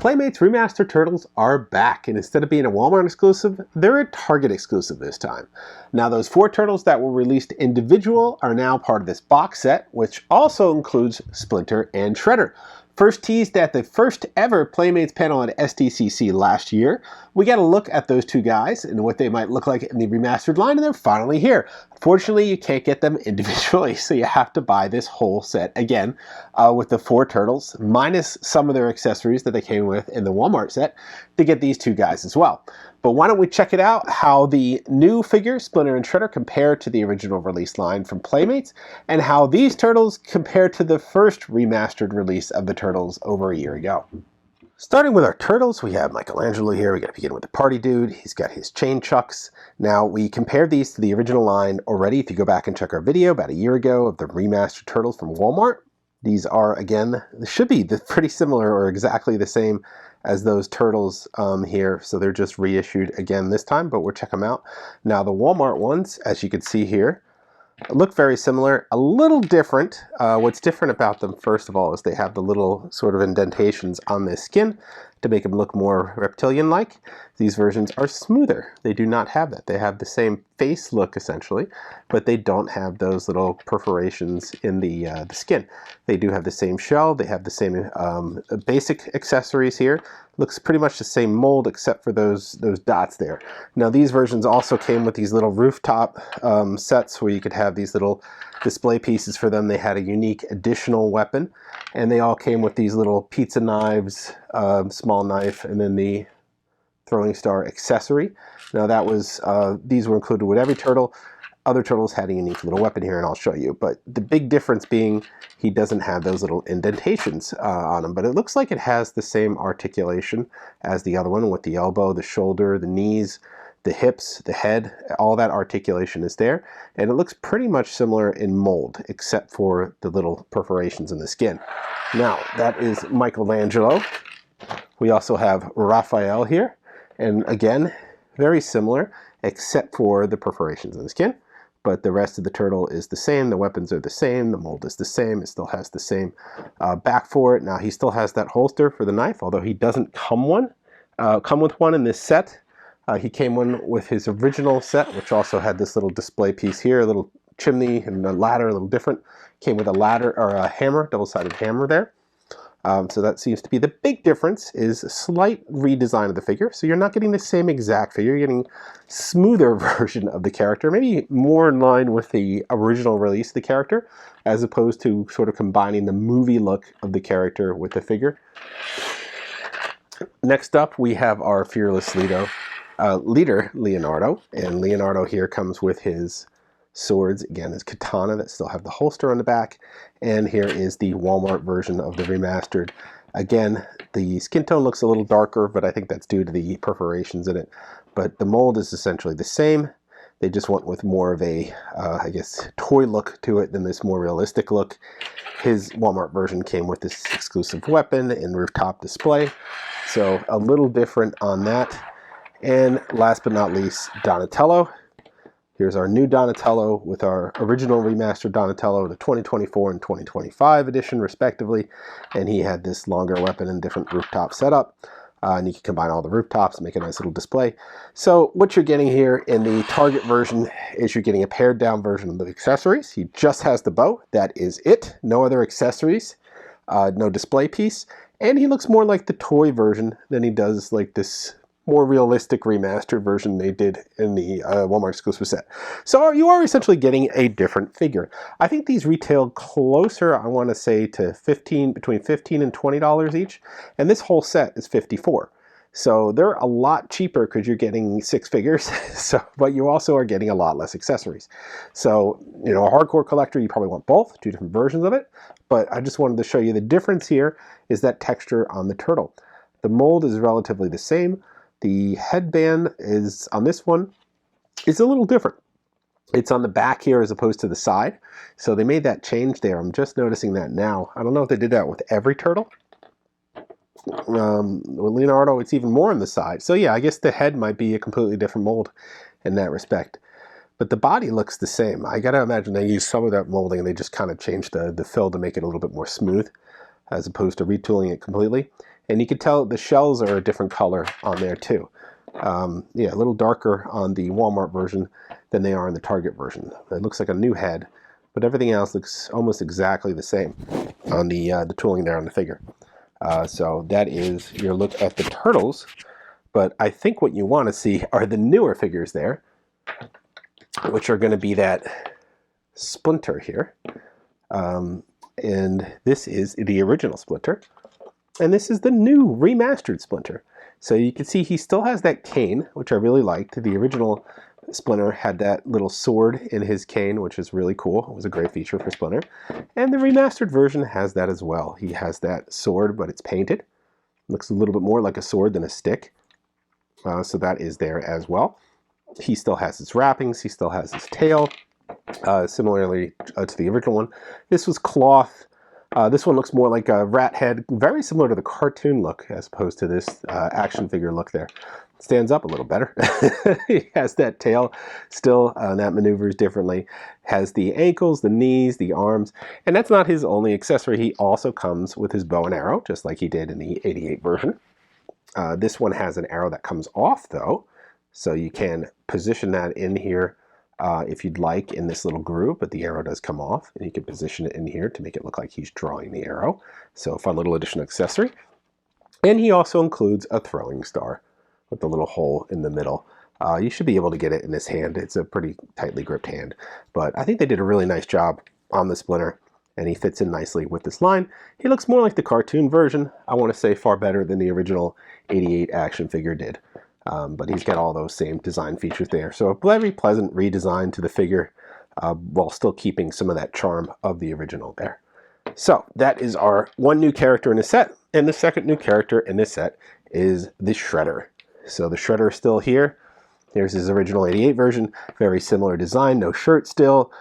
Playmates Remastered Turtles are back, and instead of being a Walmart exclusive, they're a Target exclusive this time. Now those 4 turtles that were released individual are now part of this box set, which also includes Splinter and Shredder. First teased at the first ever Playmates panel at SDCC last year. We got a look at those 2 guys and what they might look like in the remastered line, and they're finally here. Unfortunately, you can't get them individually, so you have to buy this whole set again with the 4 turtles, minus some of their accessories that they came with in the Walmart set, to get these 2 guys as well. But why don't we check it out, how the new figures, Splinter and Shredder, compare to the original release line from Playmates, and how these turtles compare to the first remastered release of the turtles over a year ago. Starting with our turtles, we have Michelangelo here. We got to begin with the party dude. He's got his chain chucks. Now, we compared these to the original line already. If you go back and check our video about a year ago of the remastered turtles from Walmart, these are, again, they should be pretty similar or exactly the same as those turtles here. So they're just reissued again this time, but we'll check them out. Now, the Walmart ones, as you can see here, look very similar, a little different. What's different about them, first of all, is they have the little sort of indentations on the skin to make them look more reptilian-like. These versions are smoother. They do not have that. They have the same face look, essentially, but they don't have those little perforations in the skin. They do have the same shell. They have the same basic accessories here. Looks pretty much the same mold except for those dots there. Now these versions also came with these little rooftop sets where you could have these little display pieces for them. They had a unique additional weapon, and they all came with these little pizza knives, small knife, and then the throwing star accessory. Now that was, these were included with every turtle. Other turtles had a unique little weapon here, and I'll show you. But the big difference being he doesn't have those little indentations on him. But it looks like it has the same articulation as the other one with the elbow, the shoulder, the knees, the hips, the head. All that articulation is there. And it looks pretty much similar in mold, except for the little perforations in the skin. Now, that is Michelangelo. We also have Raphael here. And again, very similar, except for the perforations in the skin. But the rest of the turtle is the same. The weapons are the same. The mold is the same. It still has the same back for it. Now he still has that holster for the knife, although he doesn't come with one in this set. He came one with his original set, which also had this little display piece here, a little chimney and a ladder, a little different. Came with a ladder or a hammer, double-sided hammer there. So that seems to be the big difference, is a slight redesign of the figure. So you're not getting the same exact figure, you're getting a smoother version of the character, maybe more in line with the original release of the character, as opposed to sort of combining the movie look of the character with the figure. Next up, we have our fearless leader, Leonardo. And Leonardo here comes with his swords, again, his katana that still have the holster on the back. And here is the Walmart version of the remastered. Again, the skin tone looks a little darker, but I think that's due to the perforations in it. But the mold is essentially the same. They just went with more of a, I guess, toy look to it than this more realistic look. His Walmart version came with this exclusive weapon and rooftop display. So a little different on that. And last but not least, Donatello. Here's our new Donatello with our original remastered Donatello, the 2024 and 2025 edition, respectively. And he had this longer weapon and different rooftop setup. And you can combine all the rooftops and make a nice little display. So what you're getting here in the Target version is you're getting a pared down version of the accessories. He just has the bow. That is it. No other accessories, no display piece. And he looks more like the toy version than he does like this more realistic remastered version they did in the Walmart exclusive set. So you are essentially getting a different figure. I think these retail closer, I want to say, to between $15 and $20 each, and this whole set is $54. So they're a lot cheaper because you're getting 6 figures, but you also are getting a lot less accessories. So, you know, a hardcore collector, you probably want both, 2 different versions of it, but I just wanted to show you the difference here is that texture on the turtle. The mold is relatively the same. The headband is, on this one, is a little different. It's on the back here as opposed to the side. So they made that change there. I'm just noticing that now. I don't know if they did that with every turtle. With Leonardo, it's even more on the side. So yeah, I guess the head might be a completely different mold in that respect. But the body looks the same. I gotta imagine they used some of that molding and they just kind of changed the fill to make it a little bit more smooth, as opposed to retooling it completely. And you can tell the shells are a different color on there too. Yeah, a little darker on the Walmart version than they are in the Target version. It looks like a new head, but everything else looks almost exactly the same on the tooling there on the figure. So that is your look at the Turtles. But I think what you want to see are the newer figures there, which are going to be that Splinter here. And this is the original Splinter. And this is the new remastered Splinter. So you can see he still has that cane, which I really liked. The original Splinter had that little sword in his cane, which is really cool. It was a great feature for Splinter. And the remastered version has that as well. He has that sword, but it's painted. Looks a little bit more like a sword than a stick. So that is there as well. He still has his wrappings. He still has his tail. Similarly to the original one. This was cloth. This one looks more like a rat head, very similar to the cartoon look as opposed to this action figure look there. Stands up a little better. He has that tail still, that maneuvers differently. Has the ankles, the knees, the arms, and that's not his only accessory. He also comes with his bow and arrow, just like he did in the '88 version. This one has an arrow that comes off though, so you can position that in here if you'd like in this little groove, but the arrow does come off, and you can position it in here to make it look like he's drawing the arrow. So a fun little additional accessory. And he also includes a throwing star with the little hole in the middle. You should be able to get it in his hand. It's a pretty tightly gripped hand, but I think they did a really nice job on the Splinter, and he fits in nicely with this line. He looks more like the cartoon version. I want to say far better than the original '88 action figure did. But he's got all those same design features there. So a very pleasant redesign to the figure while still keeping some of that charm of the original there. So that is our one new character in the set. And the second new character in this set is the Shredder. So the Shredder is still here. Here's his original '88 version. Very similar design, no shirt still.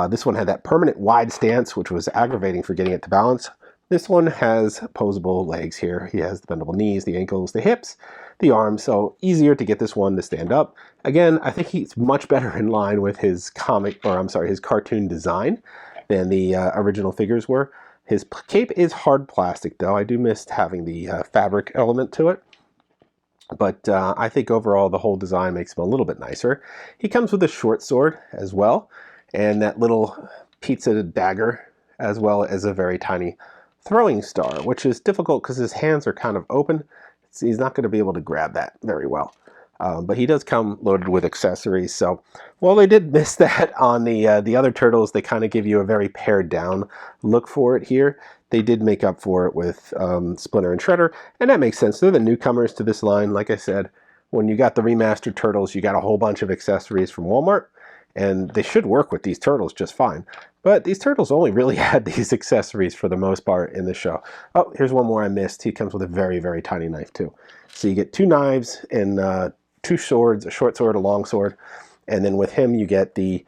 This one had that permanent wide stance, which was aggravating for getting it to balance. This one has posable legs here. He has the bendable knees, the ankles, the hips, the arms, so easier to get this one to stand up. Again, I think he's much better in line with his his cartoon design than the original figures were. His cape is hard plastic though. I do miss having the fabric element to it. But I think overall the whole design makes him a little bit nicer. He comes with a short sword as well, and that little pizza dagger, as well as a very tiny throwing star, which is difficult because his hands are kind of open. He's not going to be able to grab that very well. But he does come loaded with accessories. So while they did miss that on the other Turtles, they kind of give you a very pared down look for it here. They did make up for it with Splinter and Shredder, and that makes sense. They're the newcomers to this line. Like I said, when you got the remastered Turtles, you got a whole bunch of accessories from Walmart, and they should work with these Turtles just fine. But these Turtles only really had these accessories for the most part in the show. Oh, here's one more I missed. He comes with a very, very tiny knife too. So you get two knives and two swords, a short sword, a long sword. And then with him, you get the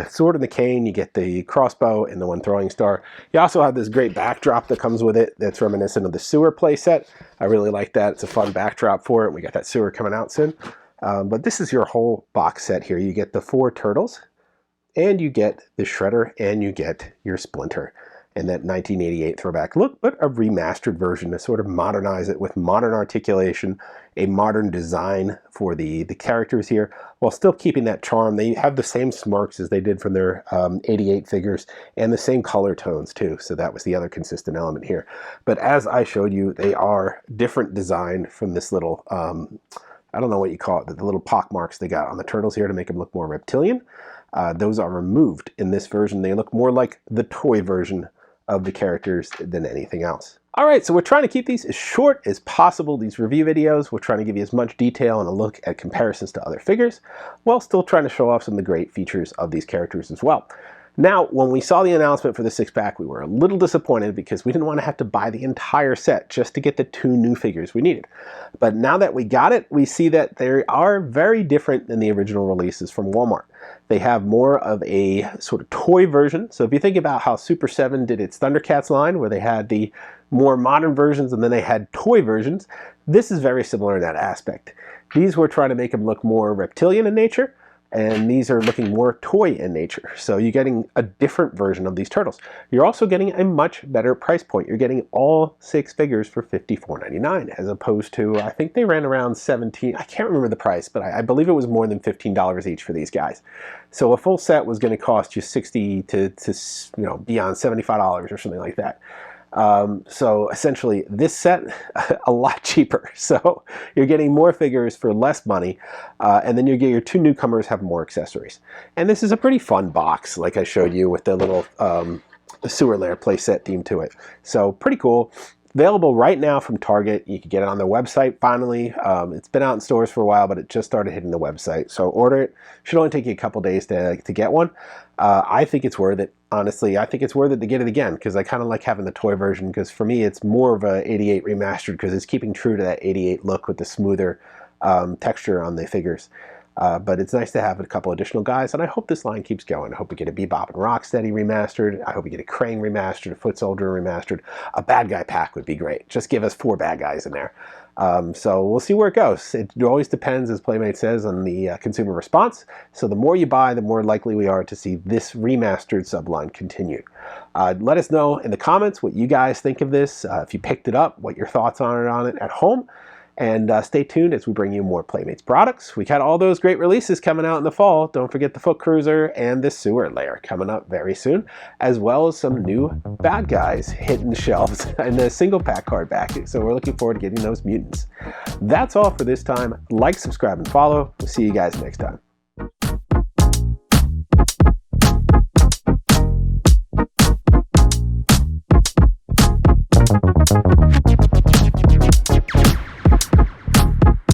sword and the cane, you get the crossbow and the one throwing star. You also have this great backdrop that comes with it that's reminiscent of the sewer playset. I really like that. It's a fun backdrop for it. We got that sewer coming out soon. But this is your whole box set here. You get the 4 Turtles, and you get the Shredder, and you get your Splinter. And that 1988 throwback look, but a remastered version to sort of modernize it with modern articulation, a modern design for the characters here, while still keeping that charm. They have the same smirks as they did from their '88 figures, and the same color tones too, so that was the other consistent element here. But as I showed you, they are different design from this little, I don't know what you call it, the little pock marks they got on the Turtles here to make them look more reptilian. Those are removed in this version. They look more like the toy version of the characters than anything else. All right, so we're trying to keep these as short as possible, these review videos. We're trying to give you as much detail and a look at comparisons to other figures, while still trying to show off some of the great features of these characters as well. Now, when we saw the announcement for the 6-pack, we were a little disappointed because we didn't want to have to buy the entire set just to get the 2 new figures we needed. But now that we got it, we see that they are very different than the original releases from Walmart. They have more of a sort of toy version. So if you think about how Super 7 did its Thundercats line, where they had the more modern versions and then they had toy versions, this is very similar in that aspect. These were trying to make them look more reptilian in nature, and these are looking more toy in nature. So you're getting a different version of these turtles. You're also getting a much better price point. You're getting all 6 figures for $54.99 as opposed to, I think they ran around $17. I can't remember the price, but I believe it was more than $15 each for these guys. So a full set was going to cost you $60 to beyond $75 or something like that. So essentially this set a lot cheaper. So you're getting more figures for less money, and then you get your 2 newcomers have more accessories. And this is a pretty fun box, like I showed you with the little sewer lair playset theme to it. So pretty cool. Available right now from Target. You can get it on their website finally. It's been out in stores for a while, but it just started hitting the website. So order it. Should only take you a couple days to get one. I think it's worth it. Honestly, I think it's worth it to get it again because I kind of like having the toy version because for me it's more of a 88 remastered because it's keeping true to that 88 look with the smoother texture on the figures. But it's nice to have a couple additional guys, and I hope this line keeps going. I hope we get a Bebop and Rocksteady remastered. I hope we get a Krang remastered, a Foot Soldier remastered. A bad guy pack would be great. Just give us 4 bad guys in there. So we'll see where it goes. It always depends, as Playmate says, on the consumer response. So the more you buy, the more likely we are to see this remastered subline continue. Let us know in the comments what you guys think of this. If you picked it up, what your thoughts are on it at home. And stay tuned as we bring you more Playmates products. We got all those great releases coming out in the fall. Don't forget the Foot Cruiser and the Sewer Lair coming up very soon, as well as some new bad guys hitting the shelves and the single pack card back. So we're looking forward to getting those mutants. That's all for this time. Like, subscribe, and follow. We'll see you guys next time.